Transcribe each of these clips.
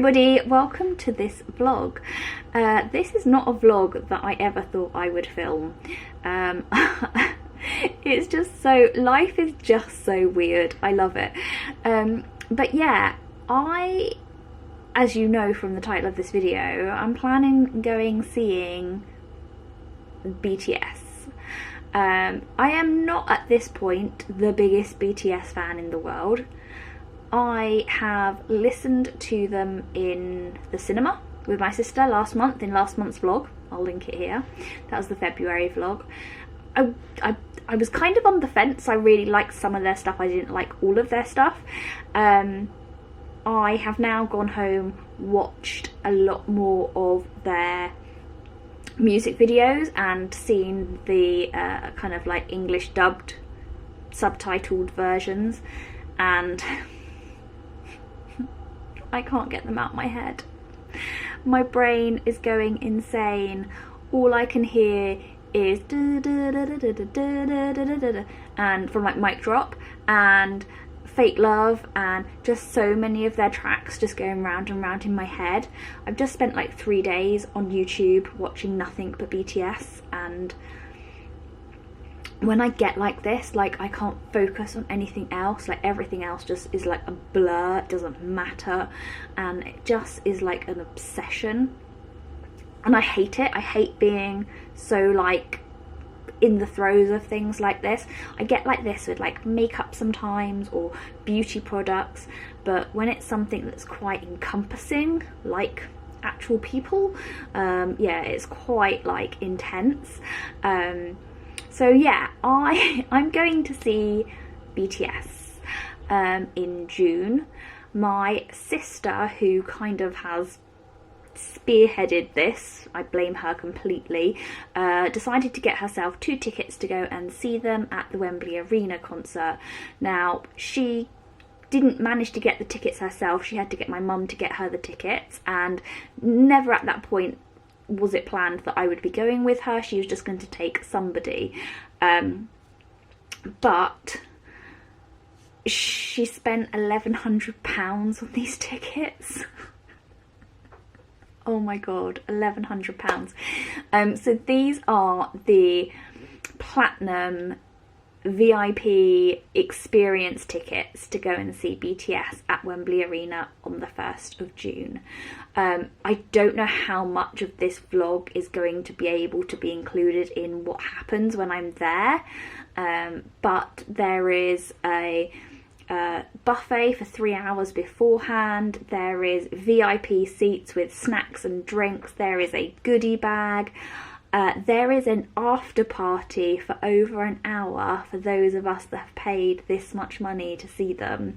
everybody, welcome to this vlog. This is not a vlog that I ever thought I would film. It's just so, life is just so weird. I love it. But yeah, as you know from the title of this video, I'm planning seeing BTS. I am not at this point the biggest BTS fan in the world. I have listened to them in the cinema with my sister last month, in last month's vlog. I'll link it here. That was the February vlog. I was kind of on the fence. I really liked some of their stuff. I didn't like all of their stuff. I have now gone home, watched a lot more of their music videos and seen the kind of like English dubbed, subtitled versions, and I can't get them out of my head. My brain is going insane. All I can hear is and from like Mic Drop and Fake Love, and just so many of their tracks just going round and round in my head. I've just spent like 3 days on YouTube watching nothing but BTS, and when I get like this, like I can't focus on anything else. Like everything else just is like a blur, it doesn't matter, and it just is like an obsession. And I hate it. I hate being so like in the throes of things like this. I get like this with like makeup sometimes, or beauty products, but when it's something that's quite encompassing, like actual people, yeah, it's quite like intense. So yeah, I'm going to see BTS in June. My sister, who kind of has spearheaded this, I blame her completely, decided to get herself 2 tickets to go and see them at the Wembley Arena concert. Now, she didn't manage to get the tickets herself. She had to get my mum to get her the tickets, and never at that point was it planned that I would be going with her. She was just going to take somebody, but she spent £1,100 on these tickets. Oh my god, £1,100. So these are the platinum VIP experience tickets to go and see BTS at Wembley Arena on the 1st of June. I don't know how much of this vlog is going to be able to be included in what happens when I'm there, but there is a buffet for 3 hours beforehand. There is VIP seats with snacks and drinks. There is a goodie bag. There is an after party for over an hour for those of us that have paid this much money to see them.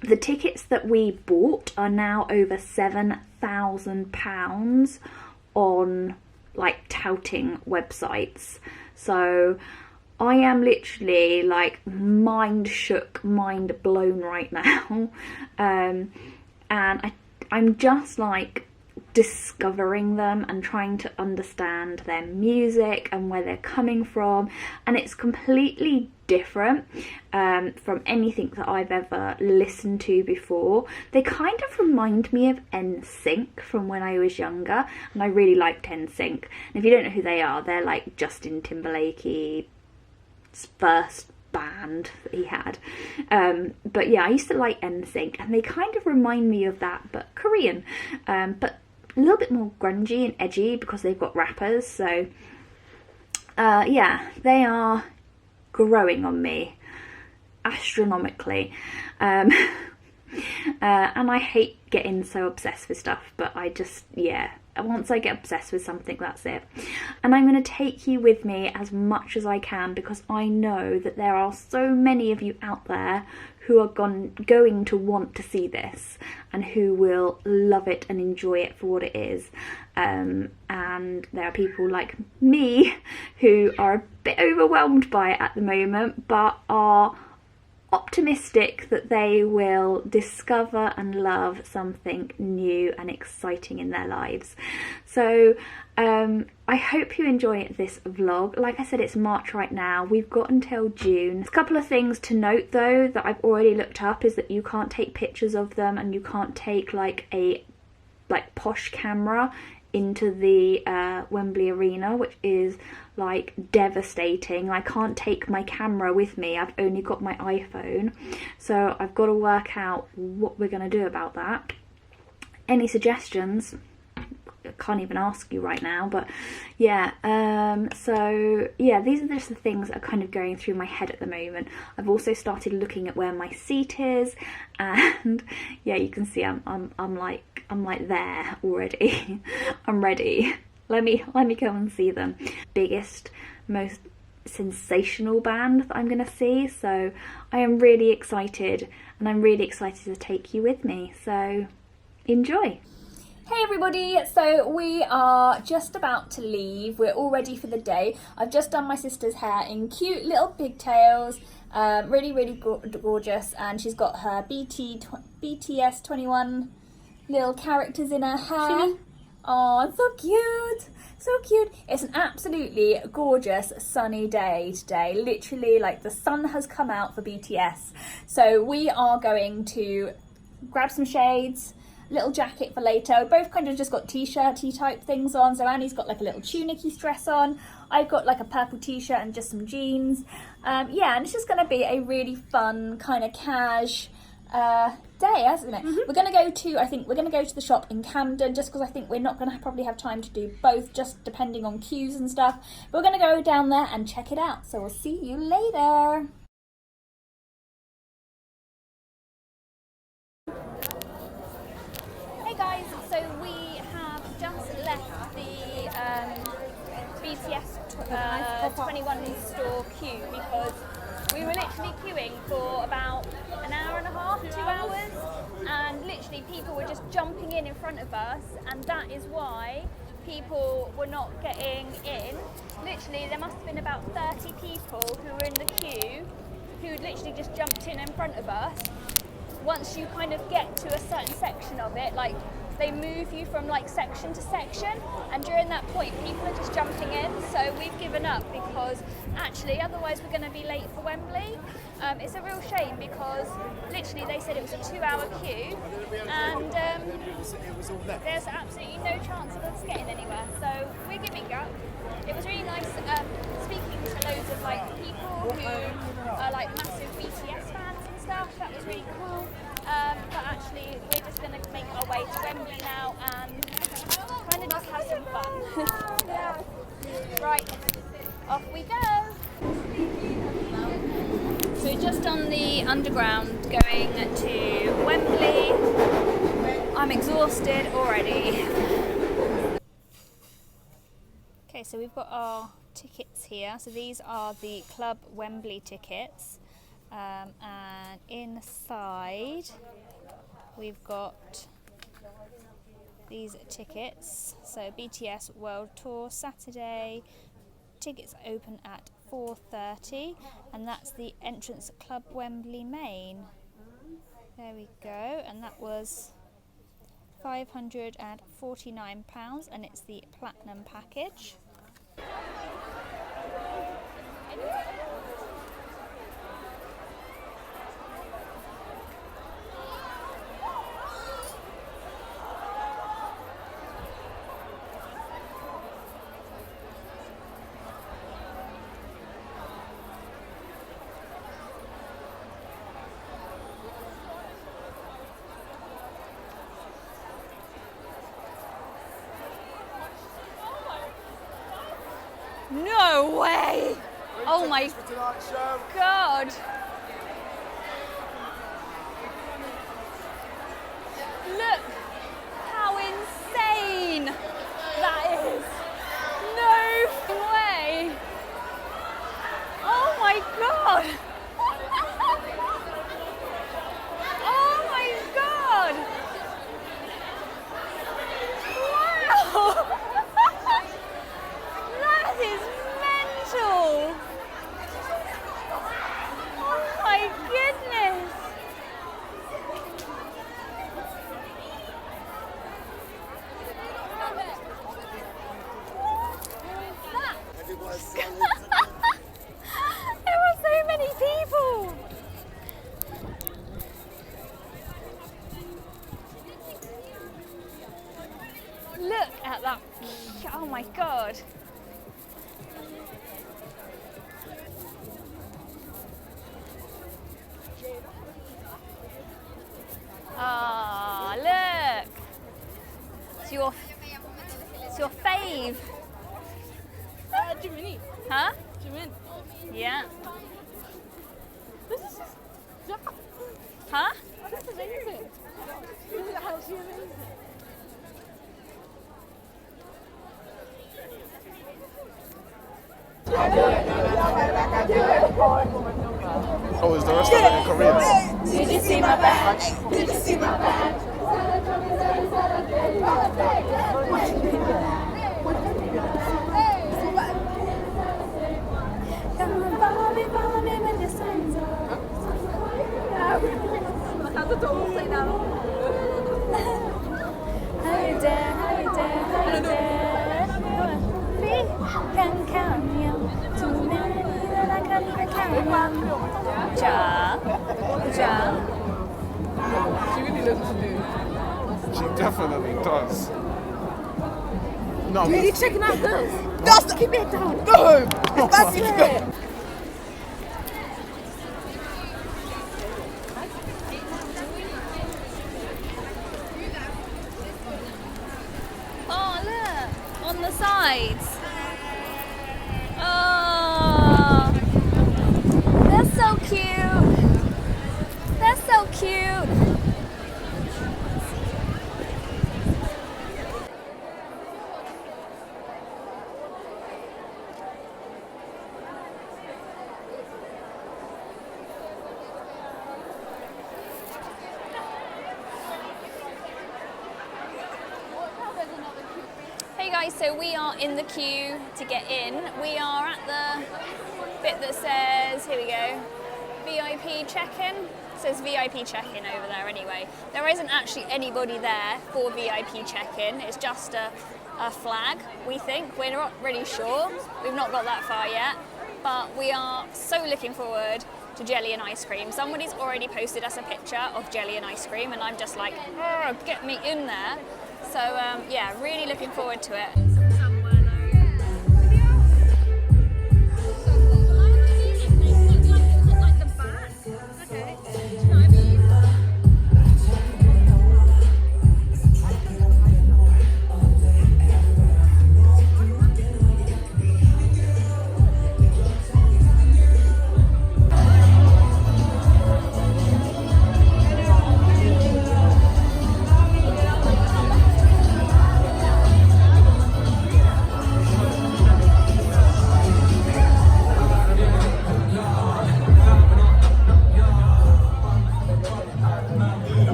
The tickets that we bought are now over £7,000 on like touting websites. So I am literally like mind shook, mind blown right now. And I'm just like discovering them and trying to understand their music and where they're coming from, and it's completely different from anything that I've ever listened to before. They kind of remind me of NSYNC from when I was younger, and I really liked NSYNC. And if you don't know who they are, they're like Justin Timberlake's first band that he had. But yeah, I used to like NSYNC, and they kind of remind me of that, but Korean, but a little bit more grungy and edgy because they've got rappers. So yeah, they are growing on me astronomically, and I hate getting so obsessed with stuff, but I just, yeah, once I get obsessed with something, that's it. And I'm going to take you with me as much as I can, because I know that there are so many of you out there who are going to want to see this, and who will love it and enjoy it for what it is. And there are people like me who are a bit overwhelmed by it at the moment, but are optimistic that they will discover and love something new and exciting in their lives. So I hope you enjoy this vlog. Like I said, it's March right now. We've got until June. A couple of things to note though that I've already looked up is that you can't take pictures of them, and you can't take like a posh camera into the Wembley Arena, which is like devastating. I can't take my camera with me. I've only got my iPhone, so I've got to work out what we're going to do about that. Any suggestions? I can't even ask you right now, but yeah, so yeah, these are just the things that are kind of going through my head at the moment. I've also started looking at where my seat is, and yeah, you can see I'm like there already. I'm ready. Let me go and see them. Biggest, most sensational band that I'm gonna see, so I am really excited, and I'm really excited to take you with me, so enjoy. Hey everybody, so we are just about to leave. We're all ready for the day. I've just done my sister's hair in cute little pigtails, really gorgeous, and she's got her BTS 21 little characters in her hair. Oh, so cute, so cute. It's an absolutely gorgeous sunny day today. Literally, like, the sun has come out for BTS. So we are going to grab some shades, little jacket for later. We both kind of just got t-shirty type things on. So Annie's got like a little tunicky dress on. I've got like a purple t-shirt and just some jeans. Yeah, and it's just going to be a really fun kind of cash day, hasn't it? We're going to go to, I think we're going to go to the shop in Camden, just because I think we're not going to probably have time to do both, just depending on queues and stuff. But we're going to go down there and check it out. So we'll see you later. Guys, so we have just left the BTS 21 store queue because we were literally queuing for about an hour and a half, 2 hours, and literally people were just jumping in front of us, and that is why people were not getting in. Literally there must have been about 30 people who were in the queue who literally just jumped in front of us. Once you kind of get to a certain section of it, like, they move you from like section to section, and during that point people are just jumping in, so we've given up because actually otherwise we're going to be late for Wembley. It's a real shame because literally they said it was a 2-hour queue, and there's absolutely no chance of us getting anywhere, so we're giving up. It was really nice speaking to loads of like people who are like massive BTS fans and stuff. That was really cool. But actually we're just going to make our way to Wembley now and kind of just have some fun. Yeah. Right, off we go. So we're just on the underground going to Wembley. I'm exhausted already. Okay, so we've got our tickets here. So these are the Club Wembley tickets. And inside we've got these tickets. So BTS World Tour Saturday, tickets open at 4:30, and that's the entrance at Club Wembley Main. There we go, and that was £549, and it's the platinum package. No way! Oh my God! Look how insane that is! No way! Oh my God! Oh my God! Wow! That is mental! Oh Oh my god. Ah, look. It's your fave. Jiminy. Huh? Jimin. Yeah. This is just... Huh? Oh, that's amazing. This is actually amazing. Oh, is the rest of it in Korean? Did you see my back? Did you see my back? She definitely does. No, Really checking out girls. Just keep it down. Go home. That's it. Oh, look. On the sides. Oh. That's so cute. That's so cute. Hey guys, so we are in the queue to get in. We are at the bit that says, here we go, VIP check-in. It says VIP check-in over there anyway. There isn't actually anybody there for VIP check-in. It's just a flag, we think. We're not really sure. We've not got that far yet. But we are so looking forward to jelly and ice cream. Somebody's already posted us a picture of jelly and ice cream and I'm just like, oh, get me in there. So yeah, really looking forward to it.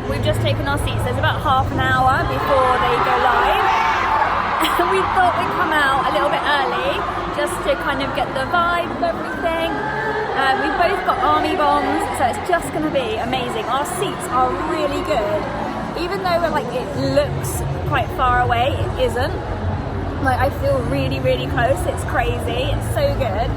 We've just taken our seats. There's about half an hour before they go live. We thought we'd come out a little bit early just to kind of get the vibe of everything. We've both got army bombs, so it's just going to be amazing. Our seats are really good. Even though it looks quite far away, it isn't. I feel really, really close. It's crazy. It's so good.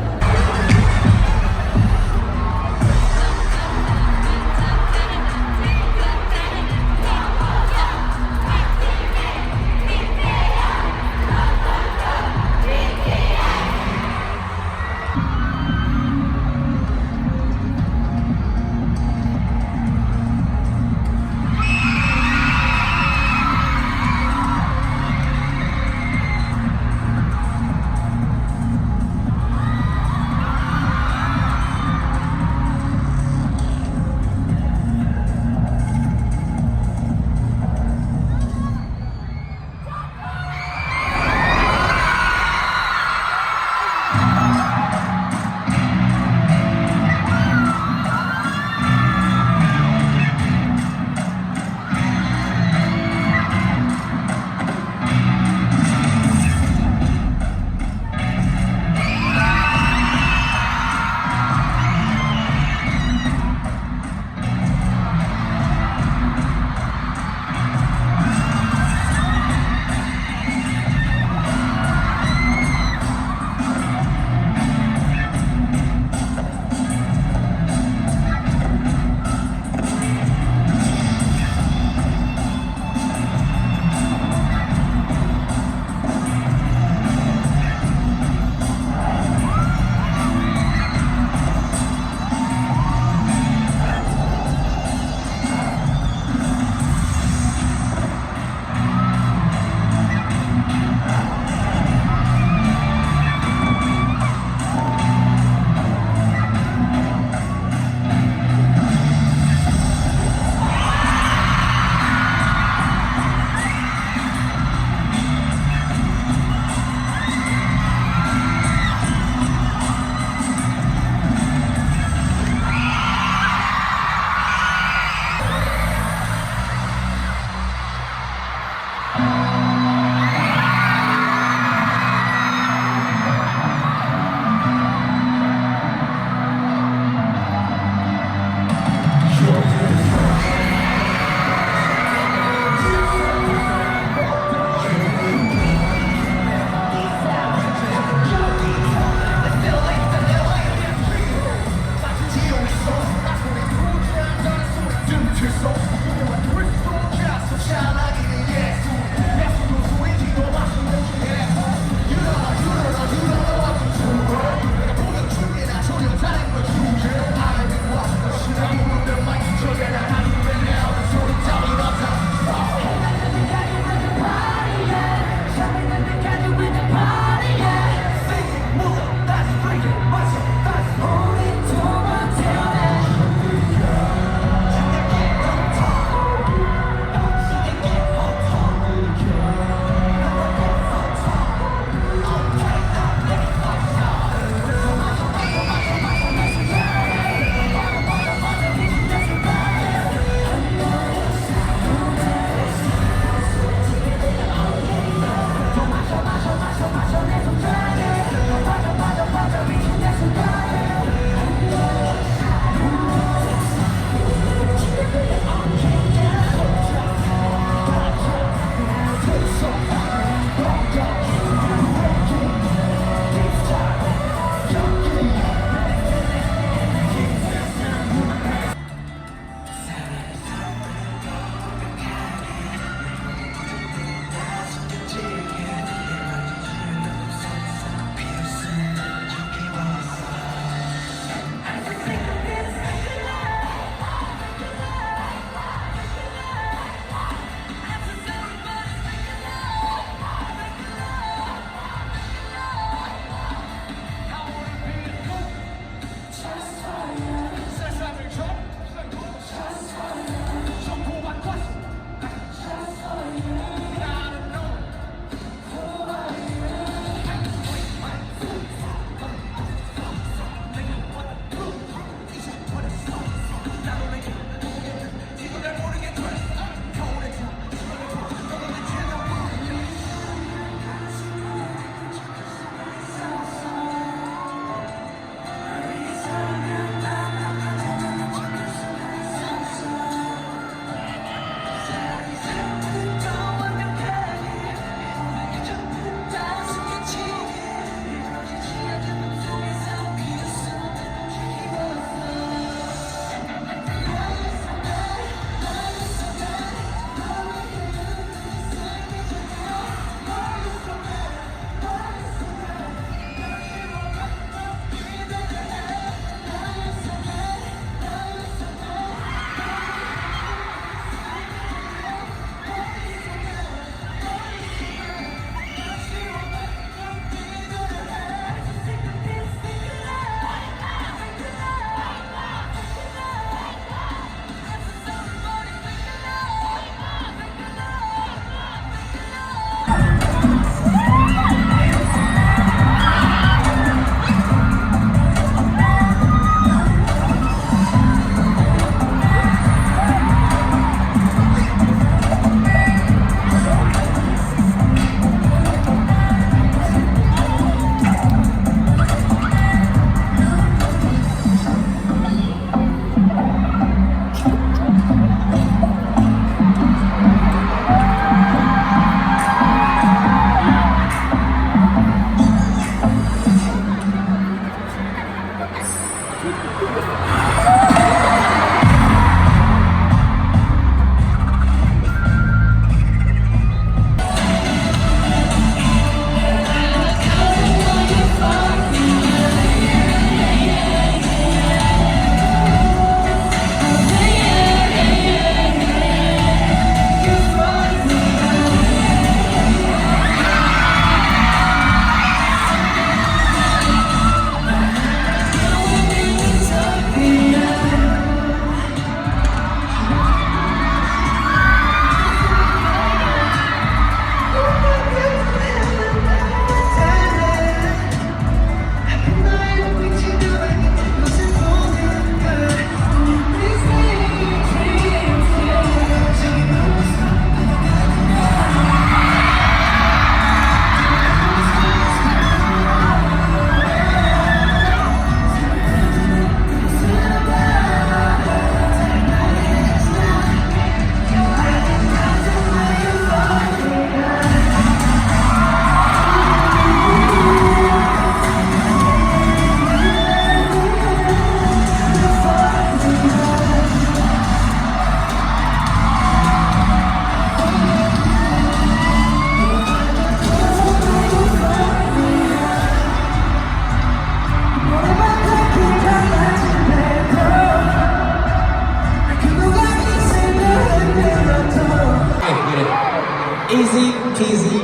Easy peasy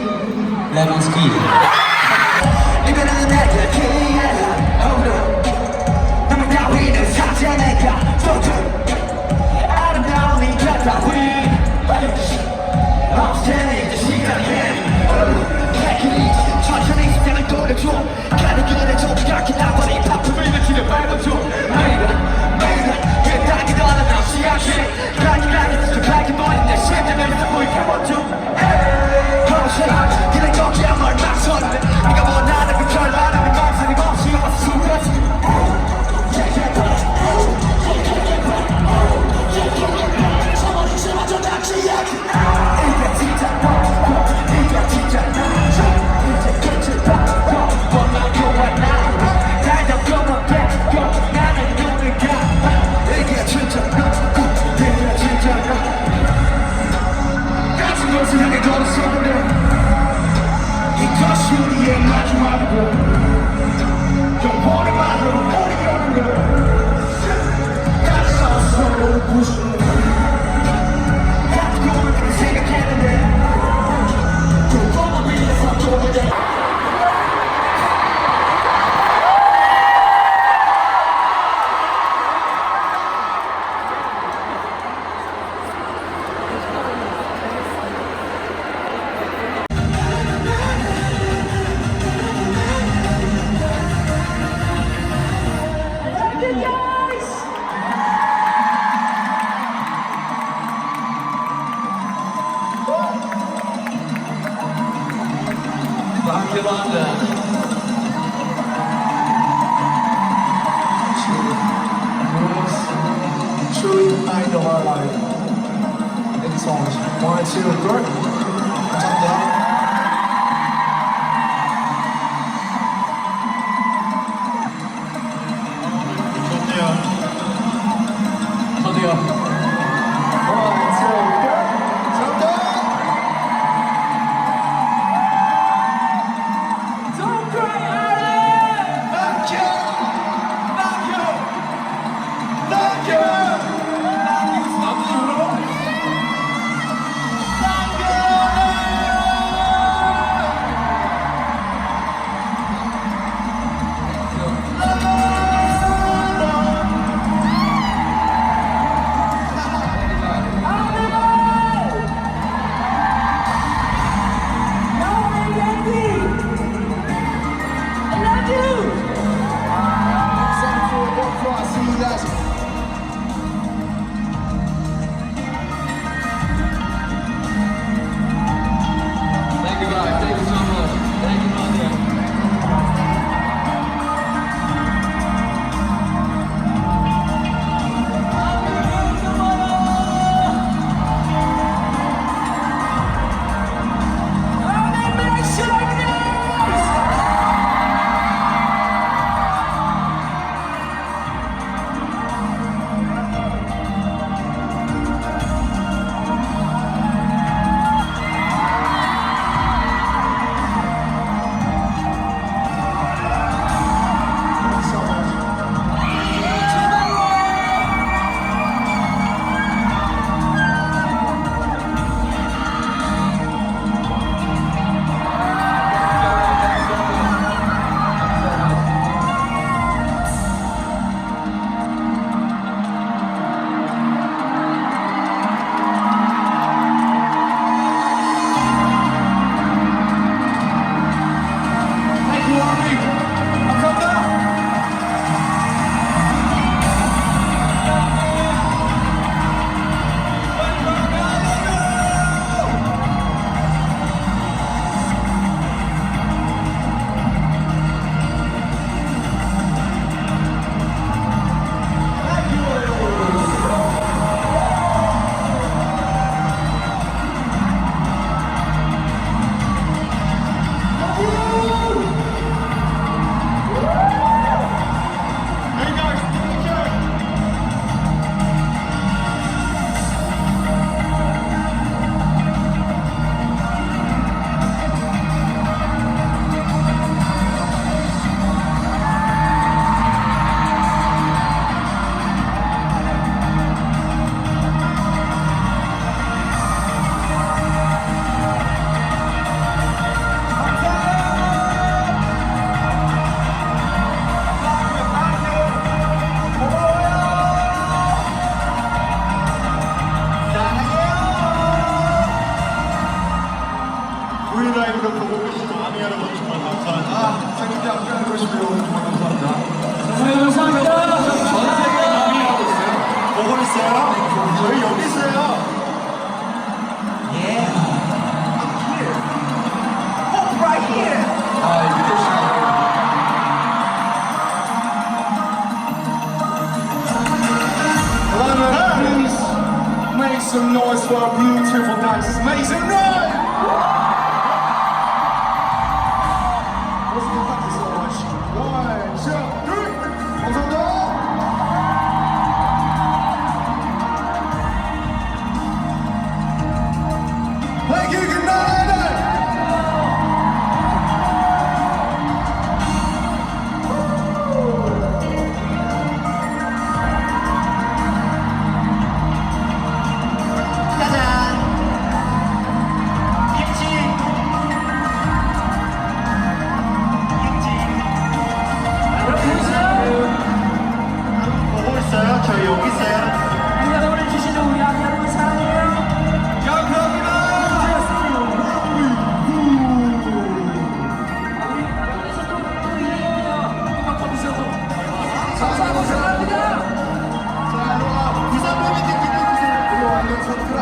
lemon squeezy. 이별은 내게 기회야. Oh no. 너무 따위는 사자 내가 쏘죠. 아름다운 이 따위. 없애니 이제 시간이. Take it easy. 천천히 시간을 돌려줘. 가는 길에 좀 약해 나버린 파품을 며칠을 밟아줘. 매일 그 딱히 너는 나 시작해. 가기 버린 내 심장을 불켜버려. 그래 거기야 뭘 막서는데 네가 원하는 그 결과는 네 맘속에 멈추고 와서 숨어지. 이게 진짜 너 이게 진짜 나 이제 끝을 봐 원하고 와나 날 덮고만 뺏고 나는 눈을 감아. 이게 진짜 너 이게 진짜 너 같은 곳을 향해 걸어서는 이것이 우리의 마지막이고 영원의 말로 머리 여는 걸 가서 서로 부수는 가지고 그렇게 생각했는데 그것만 위해서 도전해. Truly, I know our life. Thank you so much. 1, 2, 3. 감사합니다. 저도요. 1, 2, 3. 감사합니다. Don't cry, Aaron! Thank you! Thank you! Thank you! Thank you, Suds UK! Thank you! triple dance. It's amazing, right? Thank you so much. 1, 2, 3. 감사합니다. Thank you. Good night. 저희 여기 있어요. 여러분을 주시는 우리 아기 여러분 사랑해요. 감사합니다. 자, 여러분, 부산 팬미팅 기대해주세요. 그리고 완전 선크라.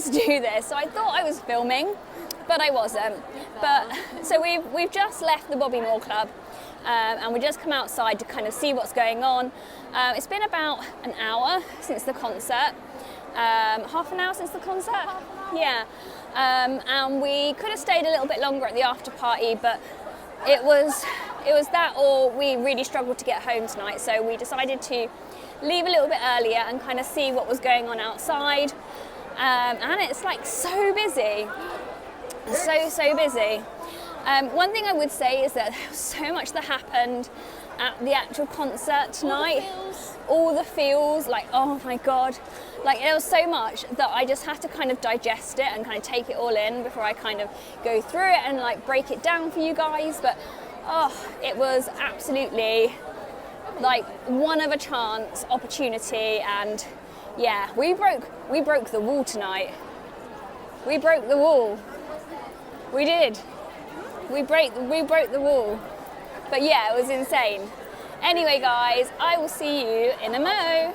Do this. So I thought I was filming, but I wasn't. But so we've just left the Bobby Moore Club, and we just come outside to kind of see what's going on. It's been about an hour since the concert, half an hour since the concert. Yeah, and we could have stayed a little bit longer at the after party, but it was that or we really struggled to get home tonight. So we decided to leave a little bit earlier and kind of see what was going on outside. And it's like so busy, so busy. One thing I would say is that there was so much that happened at the actual concert tonight. All the feels, like, oh my God. Like, there was so much that I just had to kind of digest it and kind of take it all in before I kind of go through it and like break it down for you guys. But oh, it was absolutely like one of a chance opportunity, and yeah, we broke the wall tonight. We broke the wall. We did. We broke the wall. But yeah, it was insane. Anyway, guys, I will see you in a mo.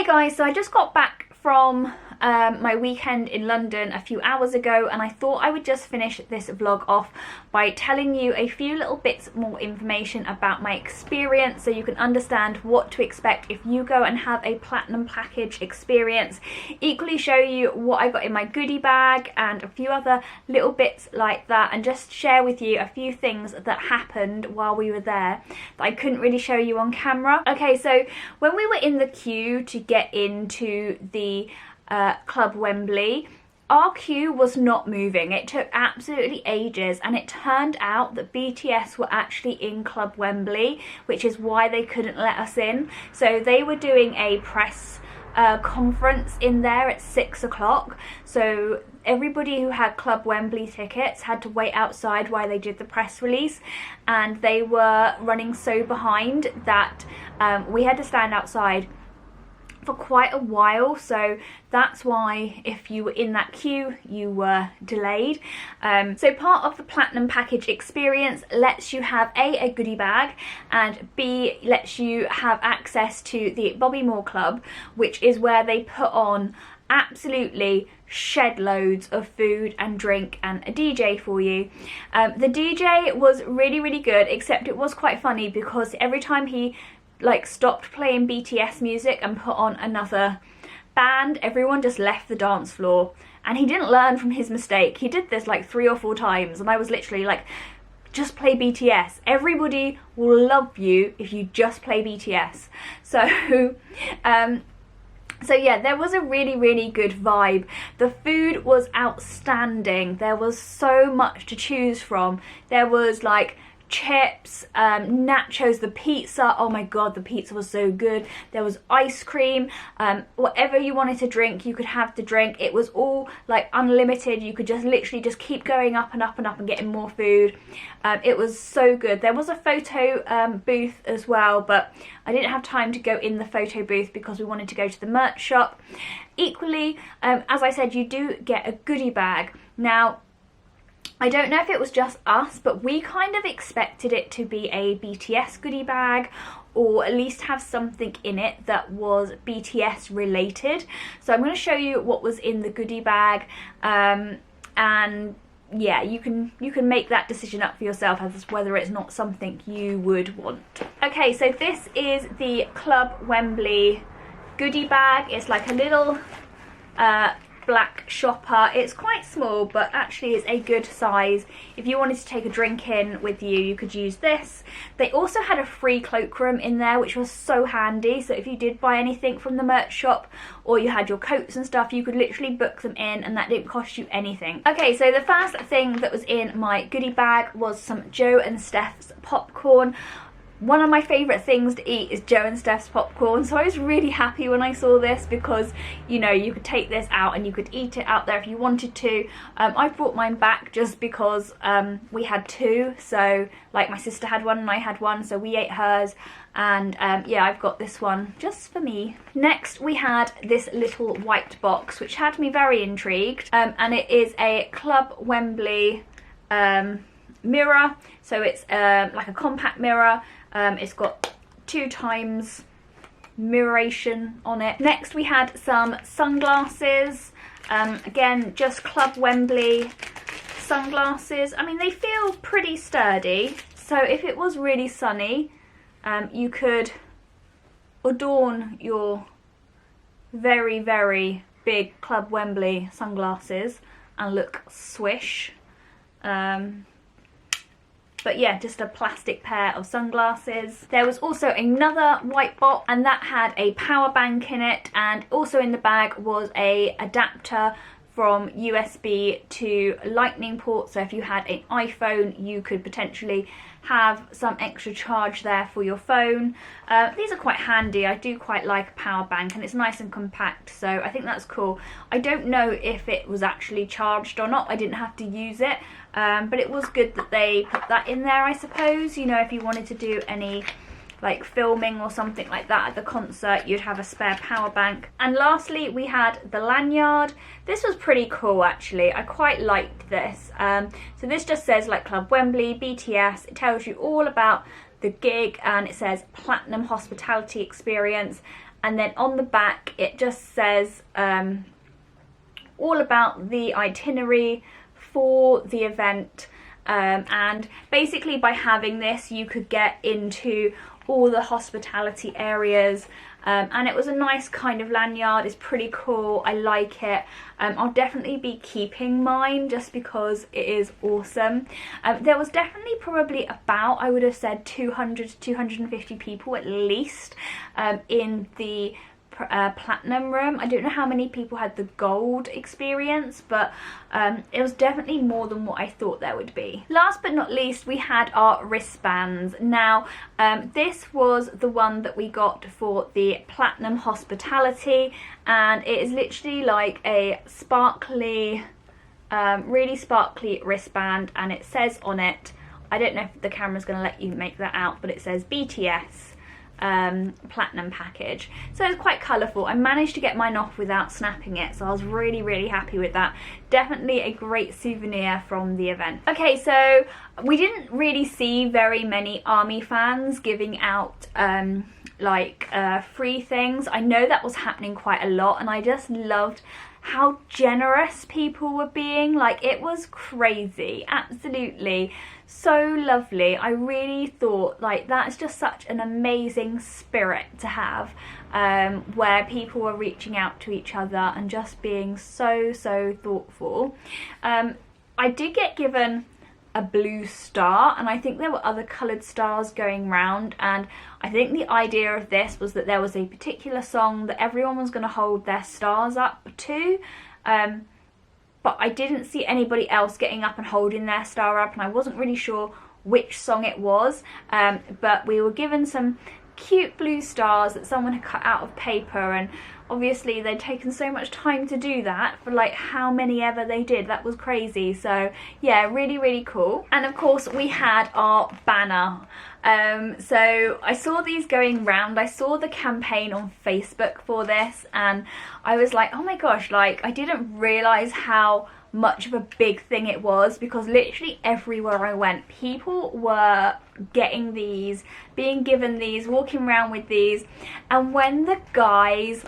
Hey guys, so I just got back from my weekend in London a few hours ago, and I thought I would just finish this vlog off by telling you a few little bits more information about my experience so you can understand what to expect if you go and have a platinum package experience. Equally show you what I got in my goodie bag and a few other little bits like that, and just share with you a few things that happened while we were there that I couldn't really show you on camera. Okay, so when we were in the queue to get into the Club Wembley, our queue was not moving. It took absolutely ages, and it turned out that BTS were actually in Club Wembley, which is why they couldn't let us in. So they were doing a press conference in there at 6 o'clock, so everybody who had Club Wembley tickets had to wait outside while they did the press release, and they were running so behind that we had to stand outside for quite a while, so that's why if you were in that queue you were delayed. So part of the platinum package experience lets you have a goodie bag, and B, lets you have access to the Bobby Moore Club, which is where they put on absolutely shed loads of food and drink and a DJ for you. The DJ was really good, except it was quite funny because every time he stopped playing BTS music and put on another band, everyone just left the dance floor, and he didn't learn from his mistake. He did this like 3 or 4 times, and I was literally like, just play BTS. Everybody will love you if you just play BTS. So so yeah, there was a really good vibe. The food was outstanding. There was so much to choose from. There was like chips, nachos, the pizza, oh my god, the pizza was so good. There was ice cream, whatever you wanted to drink you could have to drink. It was all like unlimited. You could just literally just keep going up and up and up and getting more food. It was so good. There was a photo booth as well, but I didn't have time to go in the photo booth because we wanted to go to the merch shop. Equally, as I said, you do get a goodie bag. Now, I don't know if it was just us, but we kind of expected it to be a BTS goodie bag, or at least have something in it that was BTS related. So I'm going to show you what was in the goodie bag, and yeah, you can make that decision up for yourself as to whether it's not something you would want. Okay, so this is the Club Wembley goodie bag. It's like a little black shopper. It's quite small, but actually is a good size. If you wanted to take a drink in with you, you could use this. They also had a free cloakroom in there, which was so handy. So if you did buy anything from the merch shop, or you had your coats and stuff, you could literally book them in, and that didn't cost you anything. Okay, so the first thing that was in my goodie bag was some Joe and Steph's popcorn. One of my favourite things to eat is Joe and Steph's popcorn, so I was really happy when I saw this because, you know, you could take this out and you could eat it out there if you wanted to. I brought mine back just because we had 2, so like my sister had one and I had one, so we ate hers, and yeah, I've got this one just for me. Next we had this little white box which had me very intrigued, and it is a Club Wembley mirror, so it's like a compact mirror. It's got 2 times mirroration on it. Next we had some sunglasses, again just Club Wembley sunglasses. I mean, they feel pretty sturdy, so if it was really sunny, you could adorn your very big Club Wembley sunglasses and look swish. But yeah, just a plastic pair of sunglasses. There was also another white box, and that had a power bank in it, and also in the bag was a adapter from USB to lightning port, so if you had an iPhone you could potentially have some extra charge there for your phone. These are quite handy. I do quite like a power bank, and it's nice and compact, so I think that's cool. I don't know if it was actually charged or not. I didn't have to use it, but it was good that they put that in there, I suppose. You know, if you wanted to do any like filming or something like that at the concert, you'd have a spare power bank. And lastly we had the lanyard. This was pretty cool actually. I quite liked this. So this just says like Club Wembley, BTS. It tells you all about the gig, and it says Platinum Hospitality Experience, and then on the back it just says all about the itinerary for the event, and basically by having this you could get into all the hospitality areas, and it was a nice kind of lanyard. It's pretty cool, I like it. I'll definitely be keeping mine just because it is awesome. There was definitely probably about, I would have said 200 to 250 people at least in the platinum room. I don't know how many people had the gold experience, but it was definitely more than what I thought there would be. Last but not least, we had our wristbands. Now this was the one that we got for the platinum hospitality, and it is literally like a sparkly, really sparkly wristband, and it says on it, I don't know if the camera's going to let you make that out, but it says BTS platinum package. So it's quite colourful. I managed to get mine off without snapping it, so I was really happy with that. Definitely a great souvenir from the event. Okay, so we didn't really see very many ARMY fans giving out free things. I know that was happening quite a lot, and I just loved how generous people were being. Like, it was crazy, absolutely so lovely. I really thought, like, that's just such an amazing spirit to have, where people were reaching out to each other and just being so thoughtful. I did get given a blue star, and I think there were other coloured stars going round, and I think the idea of this was that there was a particular song that everyone was going to hold their stars up to, but I didn't see anybody else getting up and holding their star up, and I wasn't really sure which song it was, but we were given some cute blue stars that someone had cut out of paper, and obviously they'd taken so much time to do that for like how many ever they did. That was crazy. So yeah, really cool. And of course we had our banner. So I saw these going round. I saw the campaign on Facebook for this, and I was like, oh my gosh, like I didn't realise how much of a big thing it was, because literally everywhere I went people were getting these, being given these, walking around with these. And when the guys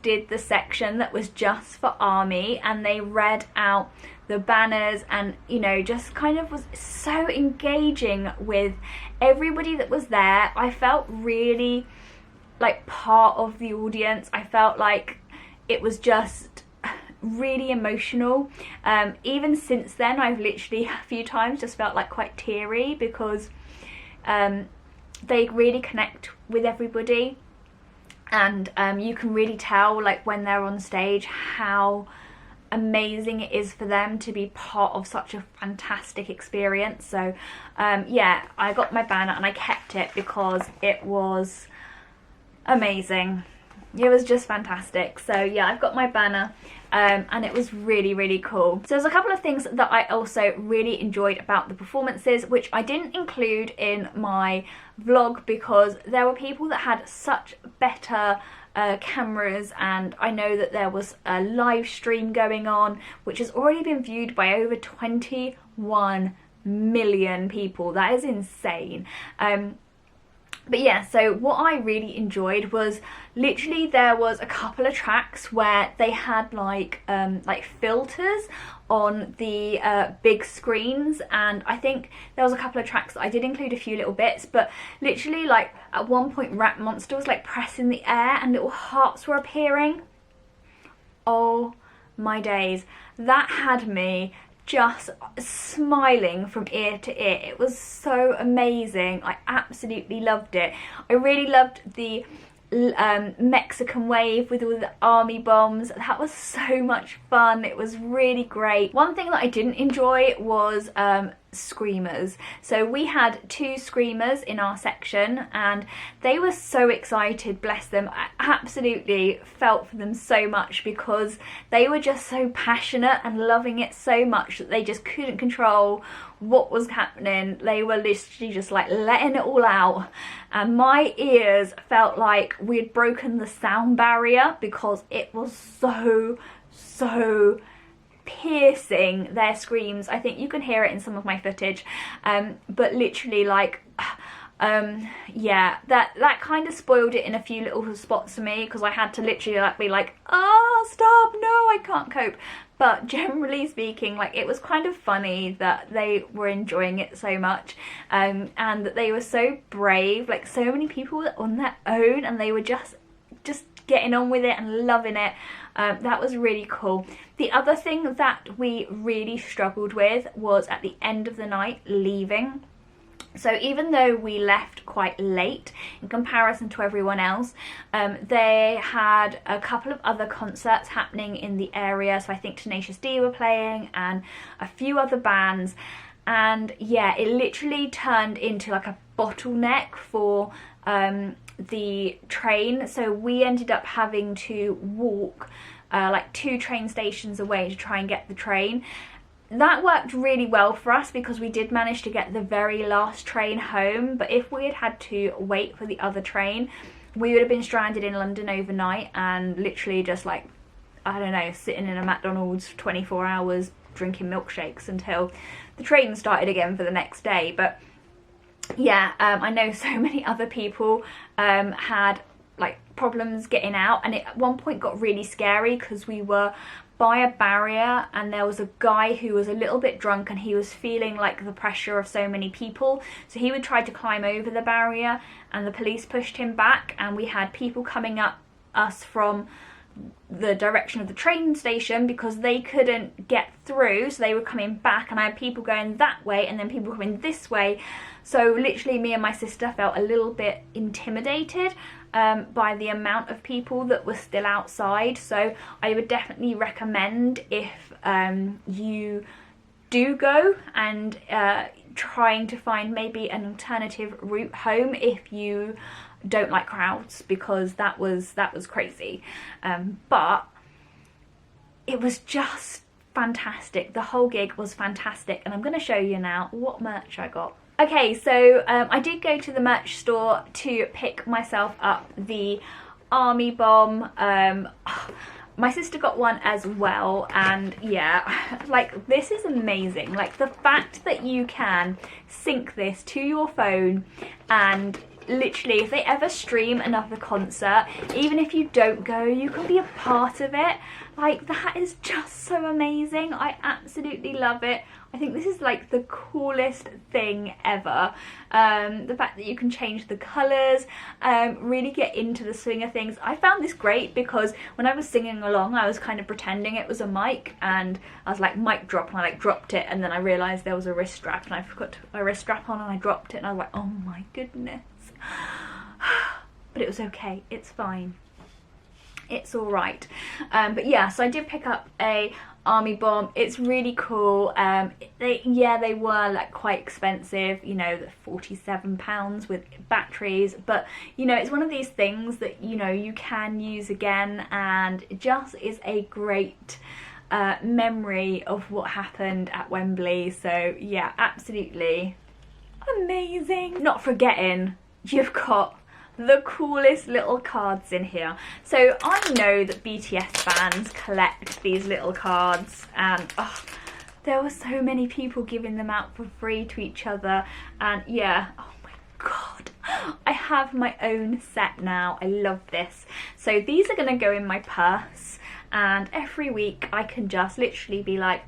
did the section that was just for ARMY, and they read out the banners, and you know, just kind of was so engaging with everybody that was there, I felt really like part of the audience. I felt like it was just really emotional. Even since then I've literally a few times just felt like quite teary, because they really connect with everybody, and you can really tell, like when they're on stage, how amazing it is for them to be part of such a fantastic experience. So yeah, I got my banner and I kept it because it was amazing. It was just fantastic. So yeah, I've got my banner, and it was really cool. So there's a couple of things that I also really enjoyed about the performances, which I didn't include in my vlog because there were people that had such better cameras, and I know that there was a live stream going on which has already been viewed by over 21 million people. That is insane. But yeah, so what I really enjoyed was literally there was a couple of tracks where they had like filters on the big screens, and I think there was a couple of tracks that I did include a few little bits, but literally like at one point Rap Monster was like pressing the air and little hearts were appearing. Oh my days, that had me just smiling from ear to ear. It was so amazing. I absolutely loved it. I really loved the Mexican wave with all the ARMY bombs. That was so much fun. It was really great. One thing that I didn't enjoy was screamers. So we had 2 screamers in our section, and they were so excited, bless them. I absolutely felt for them so much because they were just so passionate and loving it so much that they just couldn't control what was happening. They were literally just like letting it all out, and my ears felt like we had broken the sound barrier because it was so piercing, their screams. I think you can hear it in some of my footage, but literally like yeah, that kind of spoiled it in a few little spots for me, because I had to literally like be like, oh stop, no, I can't cope. But generally speaking, like, it was kind of funny that they were enjoying it so much, and that they were so brave. Like, so many people were on their own and they were just getting on with it and loving it. That was really cool. The other thing that we really struggled with was at the end of the night leaving. So even though we left quite late in comparison to everyone else, they had a couple of other concerts happening in the area. So I think Tenacious D were playing and a few other bands. And yeah, it literally turned into like a bottleneck for the train. So we ended up having to walk like 2 train stations away to try and get the train. That worked really well for us because we did manage to get the very last train home, but if we had had to wait for the other train, we would have been stranded in London overnight and literally just like, I don't know, sitting in a McDonald's for 24 hours drinking milkshakes until the train started again for the next day. But yeah, I know so many other people had like problems getting out, and it at one point got really scary because we were by a barrier and there was a guy who was a little bit drunk and he was feeling like the pressure of so many people, so he would try to climb over the barrier and the police pushed him back, and we had people coming up us from the direction of the train station because they couldn't get through, so they were coming back, and I had people going that way and then people coming this way. So literally me and my sister felt a little bit intimidated by the amount of people that were still outside. So I would definitely recommend, if you do go, and trying to find maybe an alternative route home if you don't like crowds, because that was crazy. But it was just fantastic. The whole gig was fantastic, and I'm going to show you now what merch I got. Okay, so I did go to the merch store to pick myself up the army bomb. My sister got one as well, and yeah, like, this is amazing. Like, the fact that you can sync this to your phone, and literally if they ever stream another concert, even if you don't go, you can be a part of it. Like, that is just so amazing. I absolutely love it. I think this is like the coolest thing ever. The fact that you can change the colours, really get into the swing of things. I found this great because when I was singing along, I was kind of pretending it was a mic, and I was like, mic drop, and I like dropped it, and then I realised there was a wrist strap and I forgot a wrist strap on and I dropped it, and I was like, oh my goodness. But it was okay, it's fine. It's all right. But yeah, so I did pick up a army bomb. It's really cool. They were like quite expensive, you know, £47 with batteries, but you know, it's one of these things that, you know, you can use again, and it just is a great memory of what happened at Wembley. So yeah, absolutely amazing. Not forgetting, you've got the coolest little cards in here. So I know that BTS fans collect these little cards, and oh, there were so many people giving them out for free to each other, and yeah, oh my god, I have my own set now. I love this. So these are gonna go in my purse, and every week I can just literally be like,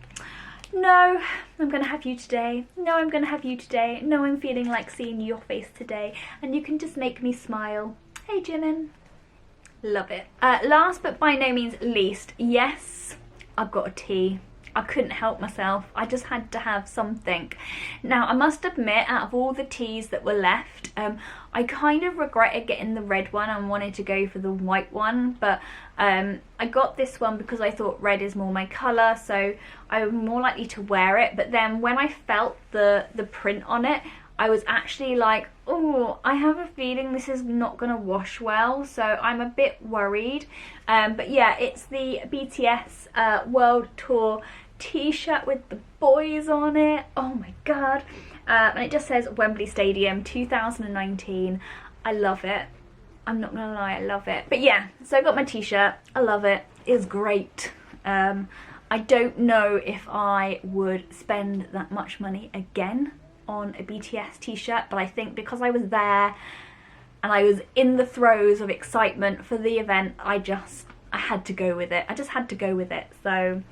no, I'm gonna have you today. No, I'm gonna have you today. No, I'm feeling like seeing your face today. And you can just make me smile. Hey, Jimin. Love it. Last but by no means least, yes, I've got a tea. I couldn't help myself. I just had to have something. Now, I must admit, out of all the teas that were left, I kind of regretted getting the red one and wanted to go for the white one, but I got this one because I thought red is more my colour, so I was more likely to wear it. But then when I felt the print on it, I was actually like, oh, I have a feeling this is not going to wash well, so I'm a bit worried. But yeah, it's the BTS World Tour t-shirt with the boys on it. Oh my god. And it just says Wembley Stadium 2019. I love it. I'm not gonna lie, I love it. But yeah, so I got my t-shirt. I love it. It's great. I don't know if I would spend that much money again on a BTS t-shirt, but I think because I was there and I was in the throes of excitement for the event, I had to go with it. I just had to go with it. So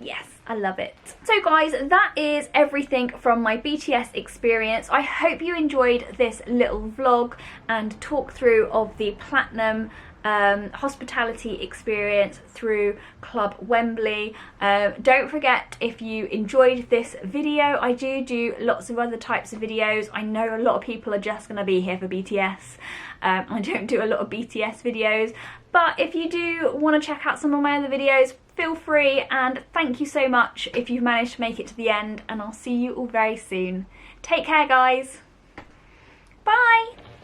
yes, I love it. So guys, that is everything from my BTS experience. I hope you enjoyed this little vlog and talk through of the platinum hospitality experience through Club Wembley. Don't forget, if you enjoyed this video, I do lots of other types of videos. I know a lot of people are just going to be here for BTS. I don't do a lot of BTS videos, but if you do want to check out some of my other videos, feel free, and thank you so much if you've managed to make it to the end, and I'll see you all very soon. Take care guys. Bye.